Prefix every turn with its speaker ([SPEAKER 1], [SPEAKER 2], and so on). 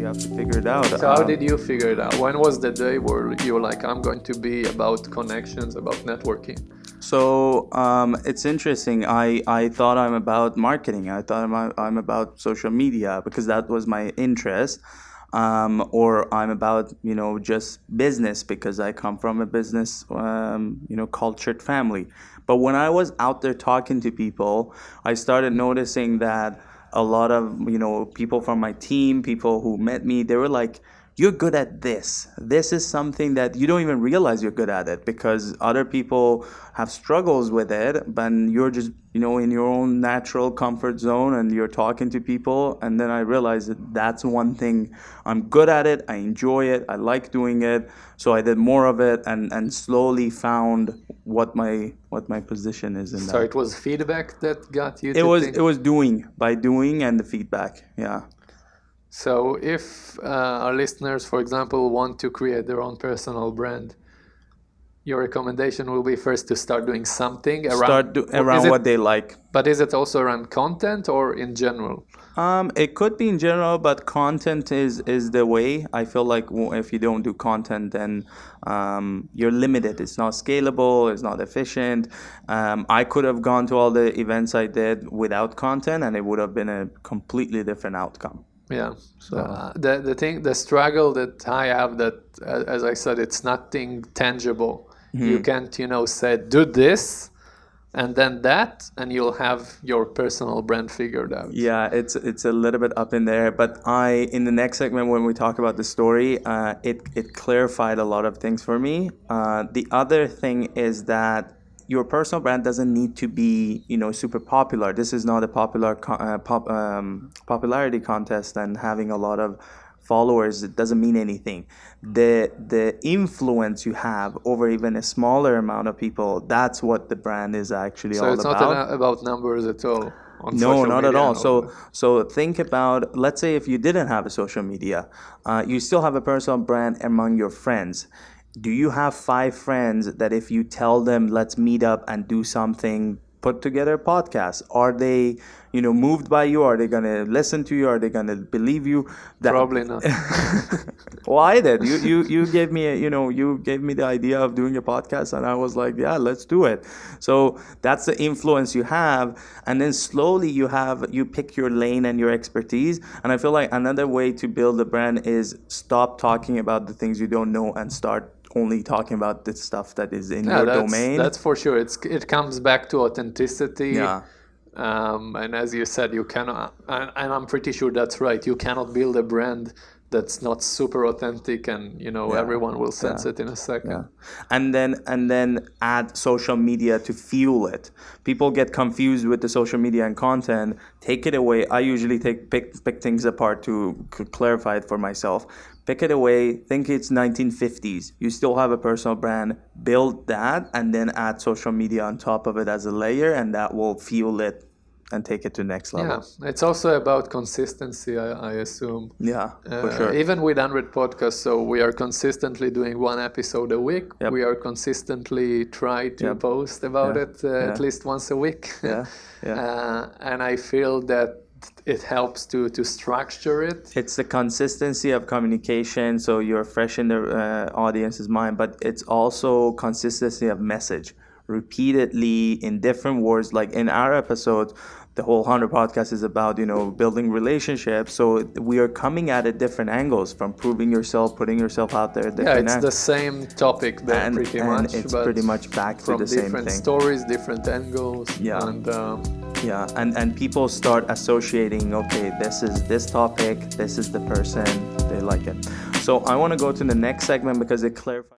[SPEAKER 1] You have to figure it out.
[SPEAKER 2] So how did you figure it out? When was the day where you were like, I'm going to be about connections, about networking?
[SPEAKER 1] So it's interesting. I thought I'm about marketing. I thought I'm about social media because that was my interest. Or I'm about, just business because I come from a business, cultured family. But when I was out there talking to people, I started noticing that a lot of, people from my team, people who met me, they were like, you're good at this. This is something that you don't even realize you're good at it because other people have struggles with it, but you're just, in your own natural comfort zone and you're talking to people. And then I realized that that's one thing I'm good at it. I enjoy it. I like doing it. So I did more of it and slowly found what my position is in that.
[SPEAKER 2] So it was feedback that got you
[SPEAKER 1] It was by doing and the feedback. Yeah.
[SPEAKER 2] So if our listeners, for example, want to create their own personal brand, your recommendation will be first to start doing something around
[SPEAKER 1] what they like.
[SPEAKER 2] But is it also around content or in general?
[SPEAKER 1] It could be in general, but content is the way. I feel like if you don't do content, then you're limited. It's not scalable. It's not efficient. I could have gone to all the events I did without content, and it would have been a completely different outcome.
[SPEAKER 2] Yeah. So the struggle that I have, that as I said, it's nothing tangible. Mm-hmm. You can't, say do this and then that, and you'll have your personal brand figured out.
[SPEAKER 1] Yeah, it's a little bit up in there. But in the next segment when we talk about the story, it clarified a lot of things for me. The other thing is that your personal brand doesn't need to be, super popular. This is not a popularity contest, and having a lot of followers, it doesn't mean anything. The influence you have over even a smaller amount of people, that's what the brand is actually all about.
[SPEAKER 2] So it's not about numbers at all?
[SPEAKER 1] No, not at all. So think about, let's say if you didn't have a social media, you still have a personal brand among your friends. Do you have 5 friends that if you tell them, let's meet up and do something, put together a podcast, are they, moved by you? Are they going to listen to you? Are they going to believe you?
[SPEAKER 2] Probably not.
[SPEAKER 1] Well, I did. You gave me you gave me the idea of doing a podcast, and I was like, yeah, let's do it. So that's the influence you have, and then slowly you pick your lane and your expertise. And I feel like another way to build a brand is stop talking about the things you don't know and start only talking about the stuff that is in your domain.
[SPEAKER 2] That's for sure. It comes back to authenticity.
[SPEAKER 1] Yeah.
[SPEAKER 2] And as you said, you cannot, and I'm pretty sure that's right. You cannot build a brand that's not super authentic, and everyone will sense it in a second.
[SPEAKER 1] Yeah. And then add social media to fuel it. People get confused with the social media and content. Take it away. I usually pick things apart to clarify it for myself. Pick it away. Think it's 1950s. You still have a personal brand. Build that, and then add social media on top of it as a layer, and that will fuel it and take it to next level.
[SPEAKER 2] Yeah, it's also about consistency, I assume.
[SPEAKER 1] Yeah, for sure.
[SPEAKER 2] Even with 100 podcasts, so we are consistently doing 1 episode a week.
[SPEAKER 1] Yep.
[SPEAKER 2] We are consistently trying to post about it at least once a week.
[SPEAKER 1] Yeah.
[SPEAKER 2] And I feel that it helps to structure it.
[SPEAKER 1] It's the consistency of communication, so you're fresh in the audience's mind, but it's also consistency of message. Repeatedly in different words, like in our episodes, the whole 100 podcast is about, building relationships. So we are coming at it different angles, from proving yourself, putting yourself out there.
[SPEAKER 2] It's the same topic then, pretty much.
[SPEAKER 1] And it's pretty much back to the same thing.
[SPEAKER 2] From different stories, different angles.
[SPEAKER 1] Yeah. And people start associating, okay, this is this topic, this is the person, they like it. So I want to go to the next segment because it clarifies.